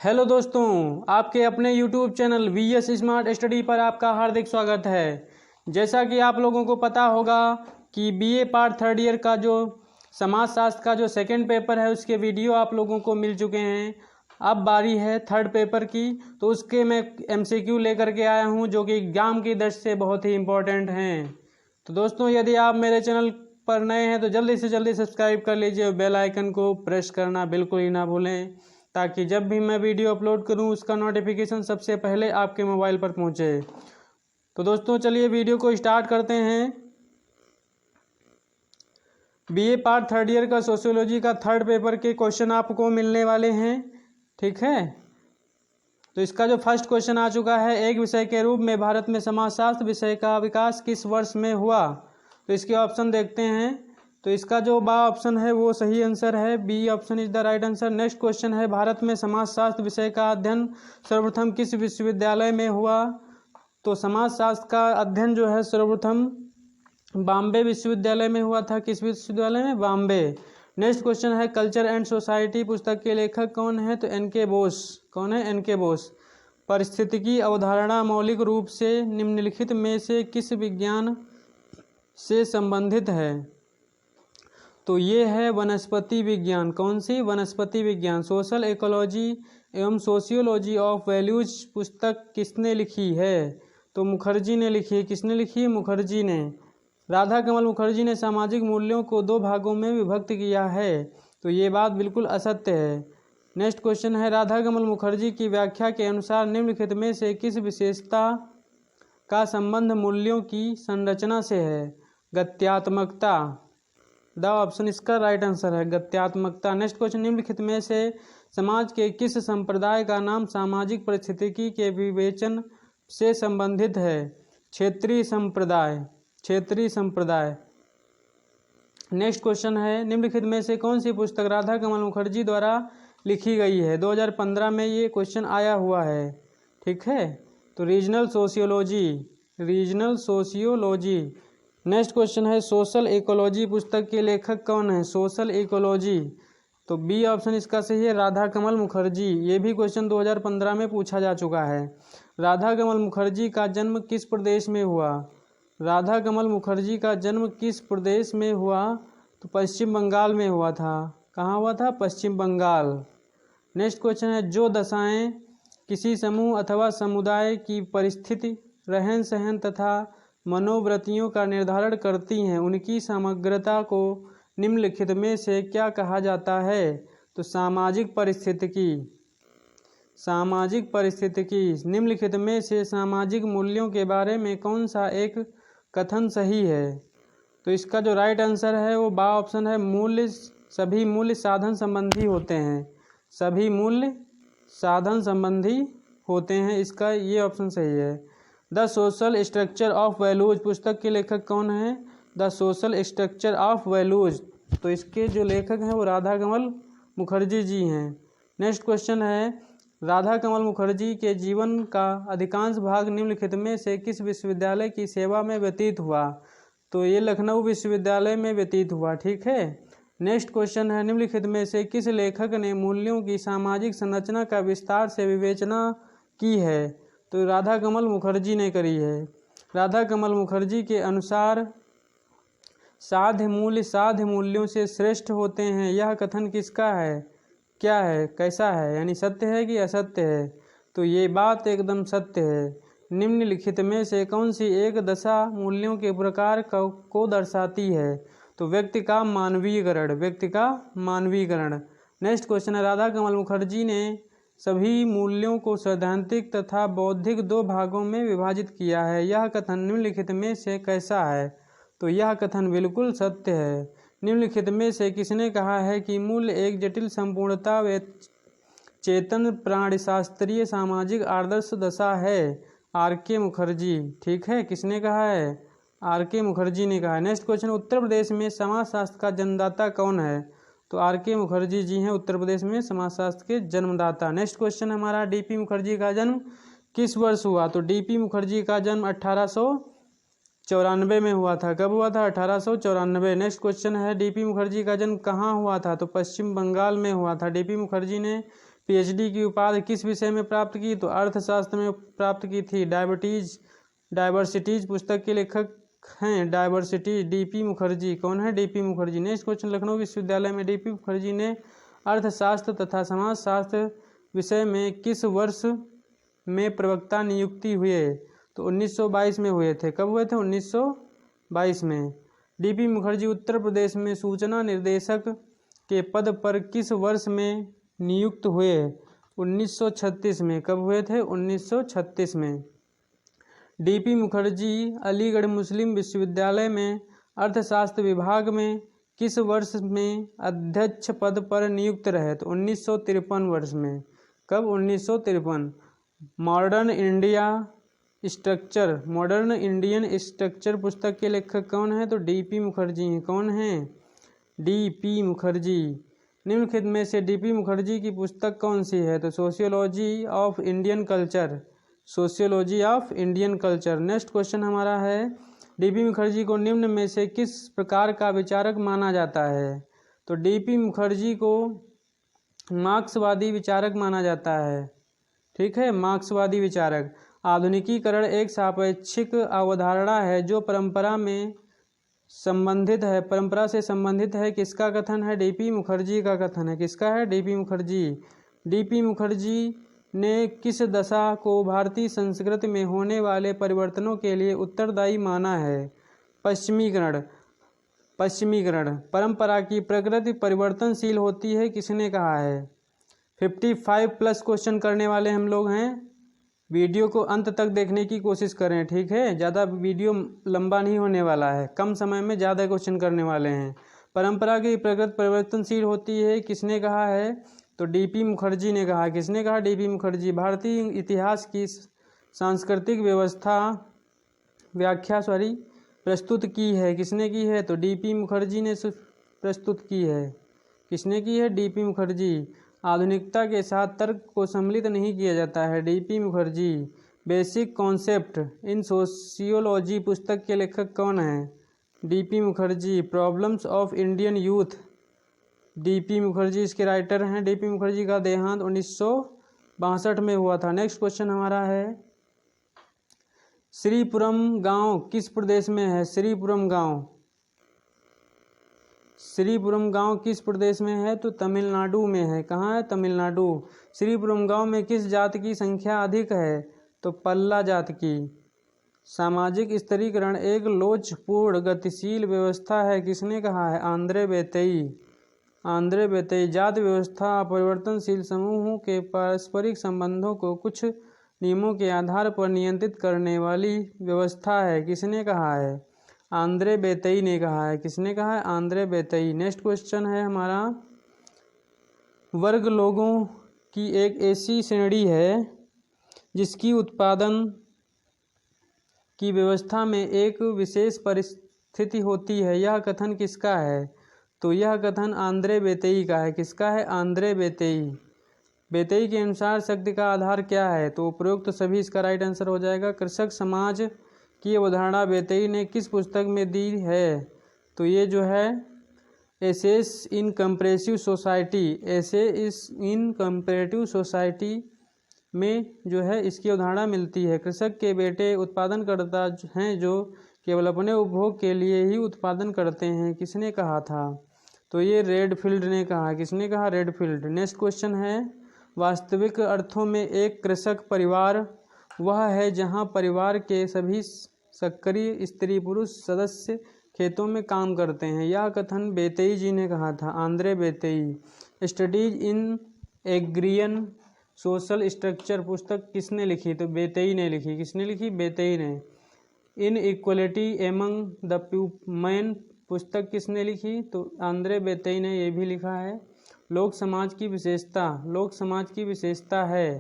Hello दोस्तों, आपके अपने YouTube channel VS smart study पर आपका हार्दिक स्वागत है। जैसा कि आप लोगों को पता होगा कि BA पार्ट थर्ड ईयर का जो समाजशास्त्र का जो सेकंड पेपर है उसके वीडियो आप लोगों को मिल चुके हैं। अब बारी है थर्ड पेपर की, तो उसके मैं MCQ लेकर के आया हूं जो कि एग्जाम की दृष्टि से बहुत ही इम्पोर्टेंट हैं। तो दोस्तों, यदि आप मेरे चैनल पर नए हैं तो जल्दी से जल्दी सब्सक्राइब कर लीजिए और बेल आइकन को प्रेस करना बिल्कुल ही ना भूलें, ताकि जब भी मैं वीडियो अपलोड करूं उसका नोटिफिकेशन सबसे पहले आपके मोबाइल पर पहुंचे। तो दोस्तों, चलिए वीडियो को स्टार्ट करते हैं। BA पार्ट थर्ड ईयर का सोशियोलॉजी का थर्ड पेपर के क्वेश्चन आपको मिलने वाले हैं, ठीक है। तो इसका जो फर्स्ट क्वेश्चन आ चुका है, एक विषय के रूप में भारत में समाजशास्त्र विषय का विकास किस वर्ष में हुआ। तो इसके ऑप्शन देखते हैं। तो इसका जो बा ऑप्शन है वो सही आंसर है, B option is the right answer. Next question है, भारत में समाजशास्त्र विषय का अध्ययन सर्वप्रथम किस विश्वविद्यालय में हुआ। तो समाजशास्त्र का अध्ययन जो है सर्वप्रथम बॉम्बे विश्वविद्यालय में हुआ था। किस विश्वविद्यालय में? बॉम्बे। नेक्स्ट क्वेश्चन है, कल्चर एंड सोसाइटी पुस्तक के लेखक कौन है। तो NK बोस। कौन है? NK बोस। पारिस्थितिकी अवधारणा मौलिक रूप से निम्नलिखित में से किस विज्ञान से संबंधित है। तो ये है वनस्पति विज्ञान। कौन सी? वनस्पति विज्ञान। सोशल इकोलॉजी एवं सोशियोलॉजी ऑफ वैल्यूज पुस्तक किसने लिखी है। तो मुखर्जी ने लिखी है। किसने लिखी है? मुखर्जी ने। राधा कमल मुखर्जी ने सामाजिक मूल्यों को दो भागों में विभक्त किया है। तो ये बात बिल्कुल असत्य है। नेक्स्ट क्वेश्चन है, राधा कमल मुखर्जी की व्याख्या के अनुसार निम्नलिखित में से किस विशेषता का संबंध मूल्यों की संरचना से है। गत्यात्मकता। द ऑप्शन इसका राइट आंसर है, गत्यात्मकता। नेक्स्ट क्वेश्चन, निम्नलिखित में से समाज के किस संप्रदाय का नाम सामाजिक परिस्थितिकी के विवेचन से संबंधित है। क्षेत्रीय संप्रदाय। क्षेत्रीय संप्रदाय। नेक्स्ट क्वेश्चन है, निम्नलिखित में से कौन सी पुस्तक राधा कमल मुखर्जी द्वारा लिखी गई है। 2015 में ये क्वेश्चन आया हुआ है, ठीक है। तो regional sociology. Regional sociology. Next question है, सोशल इकोलॉजी पुस्तक के लेखक कौन है। Social ecology. तो बी ऑप्शन इसका सही है, राधा कमल मुखर्जी। ये भी क्वेश्चन 2015 में पूछा जा चुका है। राधा कमल मुखर्जी का जन्म किस प्रदेश में हुआ। राधा कमल मुखर्जी का जन्म किस प्रदेश में हुआ। तो पश्चिम बंगाल में हुआ था। कहाँ हुआ था? पश्चिम बंगाल। नेक्स्ट क्वेश्चन है, जो दशाएं किसी समूह अथवा समुदाय की परिस्थिति, रहन सहन तथा मनोवृत्तियों का निर्धारण करती हैं, उनकी समग्रता को निम्नलिखित में से क्या कहा जाता है। तो सामाजिक परिस्थितिकी। सामाजिक परिस्थितिकी। निम्नलिखित में से सामाजिक मूल्यों के बारे में कौन सा एक कथन सही है। तो इसका जो राइट आंसर है वो बा ऑप्शन है, मूल्य सभी मूल्य साधन संबंधी होते हैं। सभी मूल्य साधन संबंधी होते हैं, इसका ये ऑप्शन सही है। The social structure of values पुस्तक के लेखक कौन है। The social structure of values. तो इसके जो लेखक हैं वो राधा कमल मुखर्जी जी हैं। नेक्स्ट क्वेश्चन है, राधा कमल मुखर्जी के जीवन का अधिकांश भाग निम्नलिखित में से किस विश्वविद्यालय की सेवा में व्यतीत हुआ। तो ये लखनऊ विश्वविद्यालय में व्यतीत हुआ, ठीक है। नेक्स्ट क्वेश्चन है, निम्नलिखित में से किस लेखक ने मूल्यों की सामाजिक संरचना का विस्तार से विवेचना की है। तो राधा कमल मुखर्जी ने करी है। राधा कमल मुखर्जी के अनुसार साध्य मूल्यों से श्रेष्ठ होते हैं। यह कथन किसका है? क्या है? कैसा है? यानी सत्य है कि असत्य है। तो ये बात एकदम सत्य है। निम्नलिखित में से कौन सी एक दशा मूल्यों के प्रकार को दर्शाती है। तो व्यक्ति का मानवीकरण। व्यक्ति का मानवीकरण। नेक्स्ट क्वेश्चन है, राधा कमल मुखर्जी ने सभी मूल्यों को सैद्धांतिक तथा बौद्धिक दो भागों में विभाजित किया है। यह कथन निम्नलिखित में से कैसा है। तो यह कथन बिल्कुल सत्य है। निम्नलिखित में से किसने कहा है कि मूल्य एक जटिल संपूर्णता व चेतन प्राणिशास्त्रीय सामाजिक आदर्श दशा है। RK मुखर्जी, ठीक है। किसने कहा है? RK मुखर्जी ने कहा है। नेक्स्ट क्वेश्चन, उत्तर प्रदेश में समाजशास्त्र का जन्मदाता कौन है। तो RK मुखर्जी जी हैं उत्तर प्रदेश में समाजशास्त्र के जन्मदाता। नेक्स्ट क्वेश्चन हमारा, DP मुखर्जी का जन्म किस वर्ष हुआ। तो DP मुखर्जी का जन्म 1894 में हुआ था। कब हुआ था? 1894। नेक्स्ट क्वेश्चन है, DP मुखर्जी का जन्म कहाँ हुआ था। तो पश्चिम बंगाल में हुआ था। DP मुखर्जी ने पीएचडी की उपाधि किस विषय में प्राप्त की? तो अर्थशास्त्र में प्राप्त की थी। डाइवर्सिटीज पुस्तक के लेखक हैं डाइवर्सिटी डीपी मुखर्जी। कौन है? DP Mukherjee. Next question, Lucknow विश्वविद्यालय में डीपी मुखर्जी ने अर्थशास्त्र तथा समाजशास्त्र विषय में किस वर्ष में प्रवक्ता नियुक्ति हुए? तो 1922 में हुए थे। कब हुए थे? 1922 में। डीपी मुखर्जी उत्तर प्रदेश में सूचना निर्देशक के पद पर किस वर्ष में नियुक्त हुए? 1936 में। कब हुए थे? 1936 में। डीपी मुखर्जी अलीगढ़ मुस्लिम विश्वविद्यालय में अर्थशास्त्र विभाग में किस वर्ष में अध्यक्ष पद पर नियुक्त रहे? तो 1953 वर्ष में। कब? 1953। मॉडर्न इंडियन स्ट्रक्चर पुस्तक के लेखक कौन है? तो डीपी मुखर्जी हैं। कौन हैं? डीपी मुखर्जी। निम्नलिखित में से डीपी मुखर्जी की पुस्तक कौन सी है? तो sociology of Indian culture. Sociology of Indian culture. Next question हमारा है, डीपी मुखर्जी को निम्न में से किस प्रकार का विचारक माना जाता है? तो डीपी मुखर्जी को मार्क्सवादी विचारक माना जाता है। ठीक है, मार्क्सवादी विचारक। आधुनिकीकरण एक सापेक्षिक अवधारणा है जो परंपरा से संबंधित है। किसका कथन है? डीपी मुखर्जी का कथन है। किसका है? डीपी मुखर्जी। डीपी मुखर्जी ने किस दशा को भारतीय संस्कृति में होने वाले परिवर्तनों के लिए उत्तरदायी माना है? पश्चिमीकरण। परंपरा की प्रकृति परिवर्तनशील होती है, किसने कहा है? 55+ क्वेश्चन करने वाले हम लोग हैं। वीडियो को अंत तक देखने की कोशिश करें, ठीक है? ज़्यादा वीडियो लंबा नहीं होने वाला है, कम समय में ज़्यादा क्वेश्चन करने वाले हैं। परंपरा की प्रकृति परिवर्तनशील होती है, किसने कहा है? तो डीपी मुखर्जी ने कहा। किसने कहा? डीपी मुखर्जी। भारतीय इतिहास की सांस्कृतिक व्याख्या प्रस्तुत की है, किसने की है? तो डीपी मुखर्जी ने प्रस्तुत की है। किसने की है? डीपी मुखर्जी। आधुनिकता के साथ तर्क को सम्मिलित नहीं किया जाता है, DP Mukherjee. Basic concept in sociology पुस्तक के लेखक कौन है? DP Mukherjee. Problems of Indian youth, DP Mukherjee इसके राइटर हैं। डीपी मुखर्जी का देहांत 1962 में हुआ था। नेक्स्ट क्वेश्चन हमारा है, श्रीपुरम गांव किस प्रदेश में है? श्रीपुरम गांव किस प्रदेश में है? तो तमिलनाडु में है। कहाँ है? तमिलनाडु। श्रीपुरम गांव में किस जाति की संख्या अधिक है? तो पल्ला जाति की। सामाजिक स्थिरीकरण एक लोचपूर्ण गतिशील व्यवस्था है, किसने कहा है? आंद्रे बेतई। जाति व्यवस्था परिवर्तनशील समूहों के पारस्परिक संबंधों को कुछ नियमों के आधार पर नियंत्रित करने वाली व्यवस्था है, किसने कहा है? आंद्रे बेतई ने कहा है। किसने कहा है? आंद्रे बेतई। नेक्स्ट क्वेश्चन है हमारा, वर्ग लोगों की एक ऐसी श्रेणी है जिसकी उत्पादन की व्यवस्था में एक विशेष परिस्थिति होती है, यह कथन किसका है? तो यह कथन आंद्रे बेतई का है। किसका है? आंद्रे बेतई के अनुसार शक्ति का आधार क्या है? तो उपरोक्त तो सभी इसका राइट आंसर हो जाएगा। कृषक समाज की अवधारणा बेतई ने किस पुस्तक में दी है? तो ये जो है एसेस इन कंपैरेटिव सोसाइटी में जो है इसकी अवधारणा मिलती है। कृषक के बेटे उत्पादनकर्ता हैं जो केवल अपने उपभोग के लिए ही उत्पादन करते हैं, किसने कहा था? तो ये रेडफील्ड ने कहा। किसने कहा? रेडफील्ड। नेक्स्ट क्वेश्चन है, वास्तविक अर्थों में एक कृषक परिवार वह है जहां परिवार के सभी सक्रिय स्त्री पुरुष सदस्य खेतों में काम करते हैं, यह कथन बेतई जी ने कहा था, Andre Beteille. Studies in agrarian social structure पुस्तक किसने लिखी? तो बेतई ने लिखी। किसने लिखी? बेतई ने। इन इक्वलिटी एमंग द मैन पुस्तक किसने लिखी? तो आंद्रे बेतई ने ये भी लिखा है। लोक समाज की विशेषता है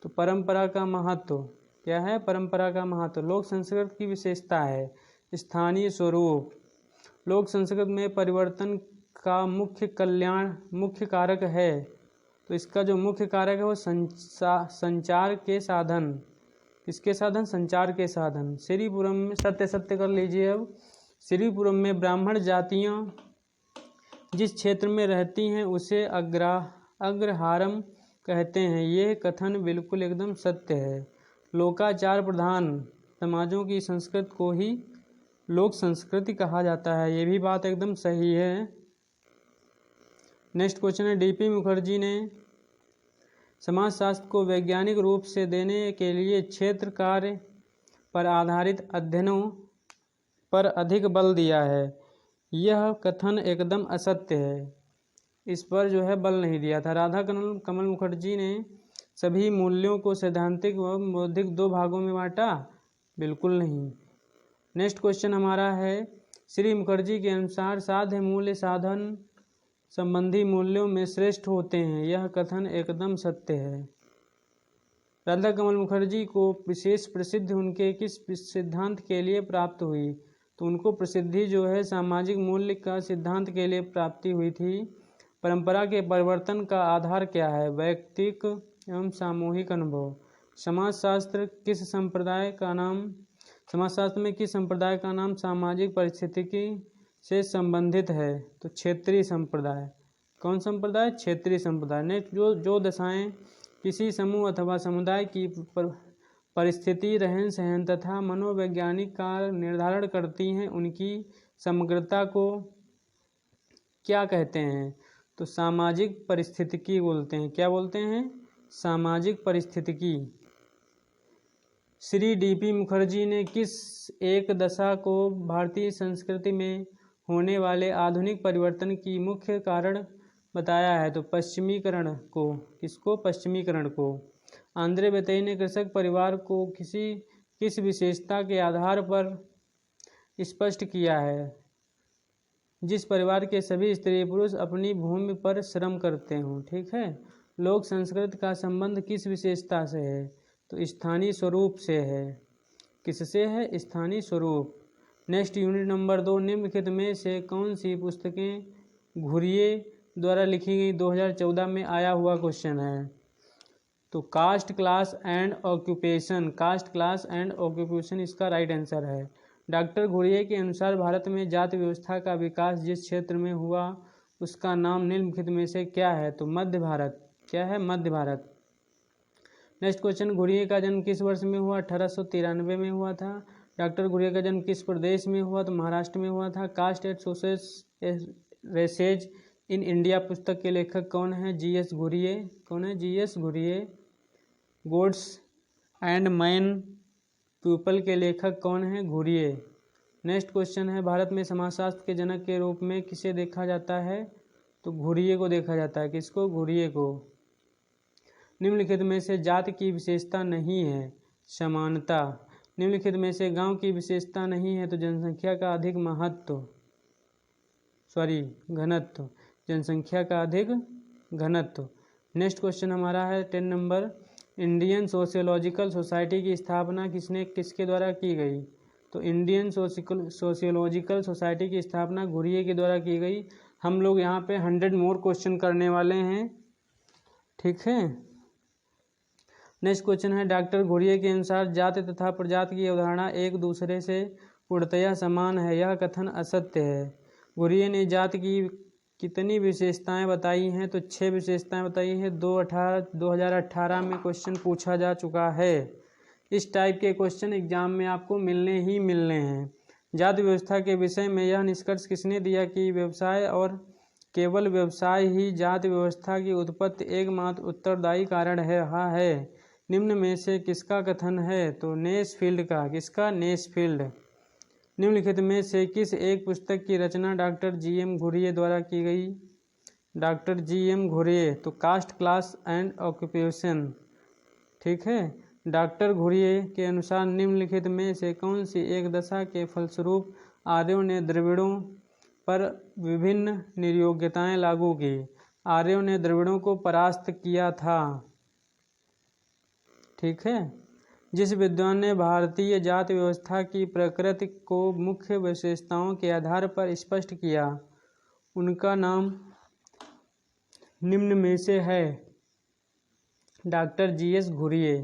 तो परंपरा का महत्व क्या है? परंपरा का महत्व। लोक संस्कृति की विशेषता है स्थानीय स्वरूप। लोक संस्कृति में परिवर्तन का मुख्य कारक है, तो इसका जो मुख्य कारक है वो संचार के साधन। किसके साधन? संचार के साधन। श्रीपुरम में सत्य कर लीजिए। अब श्रीपुरम में ब्राह्मण जातियाँ जिस क्षेत्र में रहती हैं उसे अग्रहारम कहते हैं। यह कथन बिल्कुल एकदम सत्य है। लोकाचार प्रधान समाजों की संस्कृति को ही लोक संस्कृति कहा जाता है। ये भी बात एकदम सही है। नेक्स्ट क्वेश्चन है, डीपी मुखर्जी ने समाजशास्त्र को वैज्ञानिक रूप से देने के लिए क्षेत्र कार्य पर आधारित अध्ययनों पर अधिक बल दिया है। यह कथन एकदम असत्य है। इस पर जो है बल नहीं दिया था। राधा कमल मुखर्जी ने सभी मूल्यों को सैद्धांतिक व बौद्धिक दो भागों में बांटा? बिल्कुल नहीं। नेक्स्ट क्वेश्चन हमारा है, श्री मुखर्जी के अनुसार साध्य मूल्य साधन संबंधी मूल्यों में श्रेष्ठ होते हैं। यह कथन एकदम सत्य है। राधा कमल मुखर्जी को विशेष प्रसिद्धि उनके किस सिद्धांत के लिए प्राप्त हुई? तो उनको प्रसिद्धि जो है सामाजिक मूल्य का सिद्धांत के लिए प्राप्ति हुई थी। परंपरा के परिवर्तन का आधार क्या है? वैयक्तिक एवं सामूहिक अनुभव। समाजशास्त्र में किस संप्रदाय का नाम सामाजिक परिस्थितिकी से संबंधित है? तो क्षेत्रीय संप्रदाय। कौन संप्रदाय? क्षेत्रीय संप्रदाय। नेक्स्ट, जो दशाएं किसी समूह अथवा समुदाय की परिस्थिति, रहन सहन तथा मनोवैज्ञानिक का निर्धारण करती हैं, उनकी समग्रता को क्या कहते हैं? तो सामाजिक परिस्थितिकी बोलते हैं। क्या बोलते हैं? सामाजिक परिस्थितिकी। श्री डीपी मुखर्जी ने किस एक दशा को भारतीय संस्कृति में होने वाले आधुनिक परिवर्तन की मुख्य कारण बताया है? तो पश्चिमीकरण को। किसको? पश्चिमीकरण को। आंद्रे बेतई ने कृषक परिवार को किस विशेषता के आधार पर स्पष्ट किया है? जिस परिवार के सभी स्त्री पुरुष अपनी भूमि पर श्रम करते हों। ठीक है। लोक संस्कृति का संबंध किस विशेषता से है? तो स्थानीय स्वरूप से है। किससे है? स्थानीय स्वरूप। नेक्स्ट, यूनिट नंबर 2, निम्नलिखित में से कौन सी पुस्तकें घुरिये द्वारा लिखी गई? 2014 में आया हुआ क्वेश्चन है। तो caste class and occupation. Caste class and occupation इसका राइट आंसर है। डॉक्टर घुरिये के अनुसार भारत में जाति व्यवस्था का विकास जिस क्षेत्र में हुआ उसका नाम निम्नलिखित में से क्या है? तो मध्य भारत। क्या है? मध्य भारत। नेक्स्ट क्वेश्चन, घुरिये का जन्म किस वर्ष में हुआ? 1893 में हुआ था। डॉक्टर घुरिये का जन्म किस प्रदेश में हुआ? तो महाराष्ट्र में हुआ था। Caste and social races in India पुस्तक के लेखक कौन है? GS घुरिये। कौन है? GS Ghurye. Gods and man people के लेखक कौन है? घुरिये। नेक्स्ट क्वेश्चन है, भारत में समाजशास्त्र के जनक के रूप में किसे देखा जाता है? तो घुरिये को देखा जाता है। किसको? घुरिये को। निम्नलिखित में से जाति की विशेषता नहीं है? समानता। निम्नलिखित में से गांव की विशेषता नहीं है? तो जनसंख्या का अधिक घनत्व। जनसंख्या का अधिक घनत्व। नेक्स्ट क्वेश्चन हमारा है 10 नंबर, इंडियन सोशियोलॉजिकल सोसाइटी की स्थापना किसके द्वारा की गई? तो इंडियन सोशियोलॉजिकल सोसाइटी की स्थापना घुरिये के द्वारा की गई। हम लोग यहाँ पे 100 मोर क्वेश्चन करने वाले हैं। ठीक है। नेक्स्ट क्वेश्चन है, डॉक्टर घुरिये के अनुसार जाति तथा प्रजाति की अवधारणा एक दूसरे से पूर्णतया समान है। यह कथन असत्य है। घुरिये ने जाति की कितनी विशेषताएं बताई हैं? तो 6 विशेषताएं बताई हैं। 2018 में क्वेश्चन पूछा जा चुका है। इस टाइप के क्वेश्चन एग्जाम में आपको मिलने ही मिलने हैं। जाति व्यवस्था के विषय में यह निष्कर्ष किसने दिया कि व्यवसाय और केवल व्यवसाय ही जाति व्यवस्था की उत्पत्ति एकमात्र उत्तरदायी कारण है? हाँ है। निम्न में से किसका कथन है? तो नेसफील्ड का। किसका? नेसफील्ड। निम्नलिखित में से किस एक पुस्तक की रचना डॉक्टर GM घुरिये द्वारा की गई? Doctor GM Ghurye. तो कास्ट क्लास एंड ऑक्यूपेशन। ठीक है। डॉक्टर घुरिये के अनुसार निम्नलिखित में से कौन सी एक दशा के फलस्वरूप आर्यों ने द्रविड़ों पर विभिन्न निर्योग्यताएं लागू की? आर्यों ने द्रविड़ों को परास्त किया था। ठीक है। जिस विद्वान ने भारतीय जाति व्यवस्था की प्रकृति को मुख्य विशेषताओं के आधार पर स्पष्ट किया, उनका नाम निम्न में से है? Doctor GS Ghurye.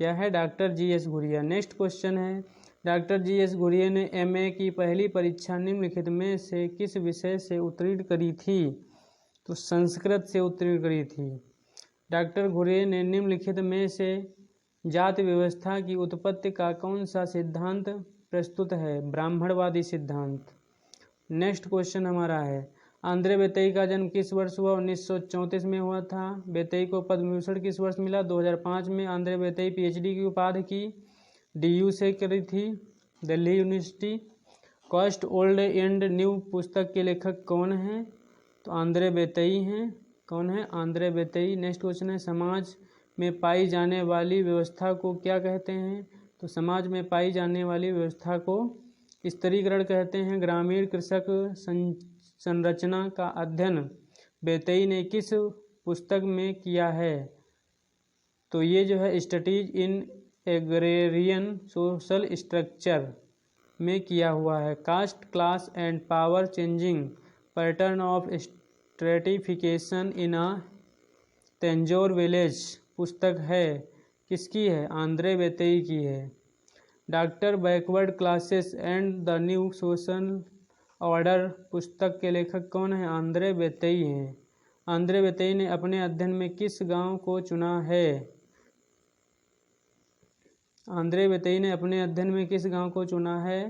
क्या है? Doctor GS Ghurye. Next question है, डॉक्टर GS घुरिये ने MA की पहली परीक्षा निम्नलिखित में से किस विषय से उत्तीर्ण करी थी? तो संस्कृत से उत्तीर्ण करी थी। डॉक्टर घुरिये ने निम्नलिखित में से जाति व्यवस्था की उत्पत्ति का कौन सा सिद्धांत प्रस्तुत है? ब्राह्मणवादी सिद्धांत। नेक्स्ट क्वेश्चन हमारा है, आंद्रे बेतई का जन्म किस वर्ष हुआ? 1934 में हुआ था। बेतई को पद्म विभूषण किस वर्ष मिला? 2005 में। आंद्रे बेतई पीएचडी की उपाधि की डीयू से करी थी, Delhi university. Cost old and new पुस्तक के लेखक कौन हैं? तो आंद्रे बेतई हैं। कौन है? आंद्रे बेतई। नेक्स्ट क्वेश्चन है, समाज में पाई जाने वाली व्यवस्था को क्या कहते हैं? तो समाज में पाई जाने वाली व्यवस्था को स्तरीकरण कहते हैं। ग्रामीण कृषक संरचना का अध्ययन बेतई ने किस पुस्तक में किया है? तो ये जो है studies in agrarian social structure में किया हुआ है। Caste class and power changing pattern of stratification in a Tanjore village पुस्तक है किसकी है? आंद्रे बेतई की है। Doctor backward classes and the new social order पुस्तक के लेखक कौन है? आंद्रे बेतई हैं। आंद्रे बेतई ने अपने अध्ययन में किस गांव को चुना है? आंद्रे बेतई ने अपने अध्ययन में किस गांव को चुना है?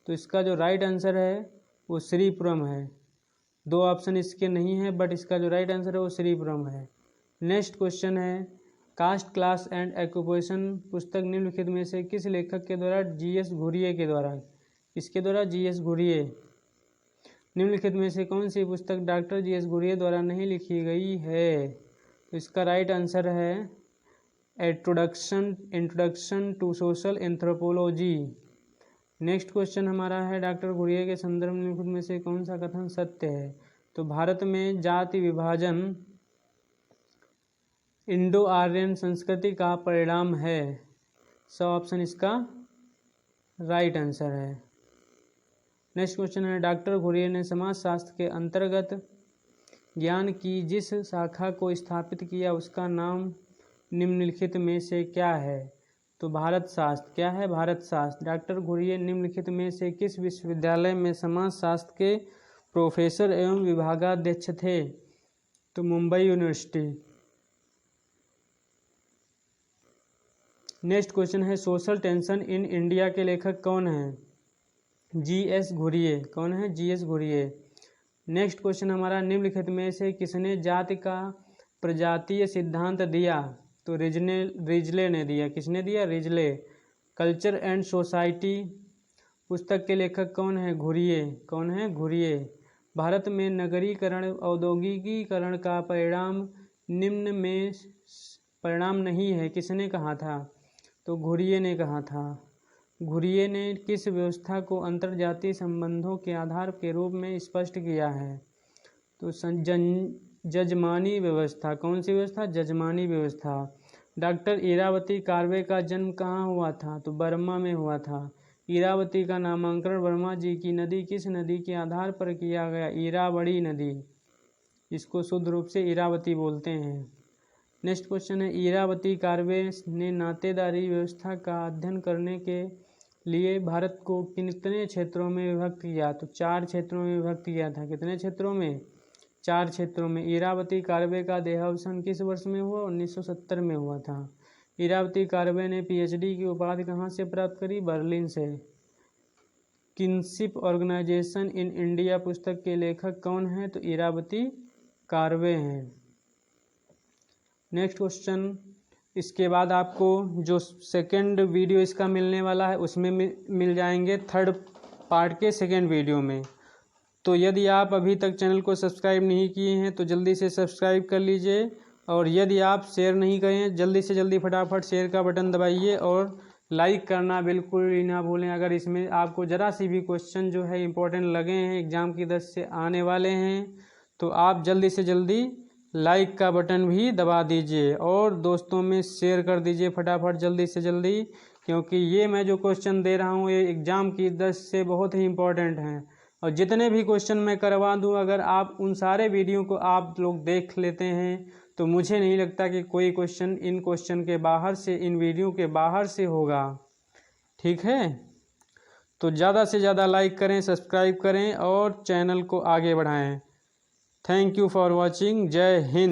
तो इसका जो राइट आंसर है वो श्रीपुरम है। 2 ऑप्शन इसके नहीं है, बट इसका जो राइट आंसर है वो श्रीपुरम है। नेक्स्ट क्वेश्चन है, कास्ट क्लास एंड ऑक्यूपेशन पुस्तक निम्नलिखित में से किस लेखक के द्वारा? जीएस घुरिये के द्वारा। किसके द्वारा? जीएस घुरिये। निम्नलिखिट में से कौन सी पुस्तक डॉक्टर जीएस घुरिये द्वारा नहीं लिखी गई है? तो इसका राइट आंसर है introduction to social anthropology. Next question हमारा है, डॉक्टर घुरिये के संदर्भ निम्नलिखित में से कौन सा कथन सत्य है? तो भारत में जाति विभाजन इंडो आर्यन संस्कृति का परिणाम है। सब ऑप्शन इसका राइट आंसर है। नेक्स्ट क्वेश्चन है, डॉक्टर घुरिये ने समाजशास्त्र के अंतर्गत ज्ञान की जिस शाखा को स्थापित किया उसका नाम निम्नलिखित में से क्या है? तो भारत शास्त्र। क्या है? भारत शास्त्र। डॉक्टर घुरिये निम्नलिखित में से किस विश्वविद्यालय में समाजशास्त्र के प्रोफेसर एवं विभागाध्यक्ष थे? तो मुंबई यूनिवर्सिटी। नेक्स्ट क्वेश्चन है, सोशल टेंशन इन इंडिया के लेखक कौन हैं? जीएस घुरिये। कौन है? जीएस घुरिये। नेक्स्ट क्वेश्चन हमारा, निम्नलिखित में से किसने जाति का प्रजातीय सिद्धांत दिया? तो रिजले ने दिया। किसने दिया? रिजले। कल्चर एंड सोसाइटी पुस्तक के लेखक कौन है? घुरिये। कौन है? घुरिये। भारत में नगरीकरण औद्योगिकीकरण का परिणाम निम्न में परिणाम नहीं है किसने कहा था? तो घुरिये ने कहा था। घुरिये ने किस व्यवस्था को अंतर्जातीय संबंधों के आधार के रूप में स्पष्ट किया है? तो जजमानी व्यवस्था। कौन सी व्यवस्था? जजमानी व्यवस्था। डॉक्टर इरावती कार्वे का जन्म कहाँ हुआ था? तो बर्मा में हुआ था। इरावती का नामांकन वर्मा जी की नदी किस नदी के आधार पर किया गया? इरावड़ी नदी। इसको शुद्ध रूप से इरावती बोलते हैं। नेक्स्ट क्वेश्चन है, इरावती कार्वे ने नातेदारी व्यवस्था का अध्ययन करने के लिए भारत को कितने क्षेत्रों में विभक्त किया? तो 4 क्षेत्रों में विभक्त किया था। कितने क्षेत्रों में? 4 क्षेत्रों में। इरावती कार्वे का देहावसान किस वर्ष में हुआ? 1970 में हुआ था। इरावती कार्वे ने पीएचडी की उपाधि कहाँ से प्राप्त करी? बर्लिन से। किनशिप ऑर्गेनाइजेशन इन इंडिया पुस्तक के लेखक कौन है? तो इरावती कार्वे हैं। नेक्स्ट क्वेश्चन, इसके बाद आपको जो सेकंड वीडियो इसका मिलने वाला है उसमें मिल जाएंगे 3rd पार्ट के सेकंड वीडियो में। तो यदि आप अभी तक चैनल को सब्सक्राइब नहीं किए हैं तो जल्दी से सब्सक्राइब कर लीजिए, और यदि आप शेयर नहीं करें जल्दी से जल्दी फटाफट शेयर का बटन दबाइए और लाइक करना बिल्कुल ही ना भूलें। अगर इसमें आपको ज़रा सी भी क्वेश्चन जो है इम्पोर्टेंट लगे हैं, एग्ज़ाम की दृष्टि से आने वाले हैं, तो आप जल्दी से जल्दी लाइक का बटन भी दबा दीजिए और दोस्तों में शेयर कर दीजिए फटाफट जल्दी से जल्दी, क्योंकि ये मैं जो क्वेश्चन दे रहा हूँ ये एग्ज़ाम की दृष्टि से बहुत ही इम्पोर्टेंट हैं। और जितने भी क्वेश्चन मैं करवा दूँ अगर आप उन सारे वीडियो को आप लोग देख लेते हैं तो मुझे नहीं लगता कि कोई क्वेश्चन इन क्वेश्चन के बाहर से, इन वीडियो के बाहर से होगा। ठीक है, तो ज़्यादा से ज़्यादा लाइक करें, सब्सक्राइब करें और चैनल को आगे बढ़ाएं। Thank you for watching. जय हिंद।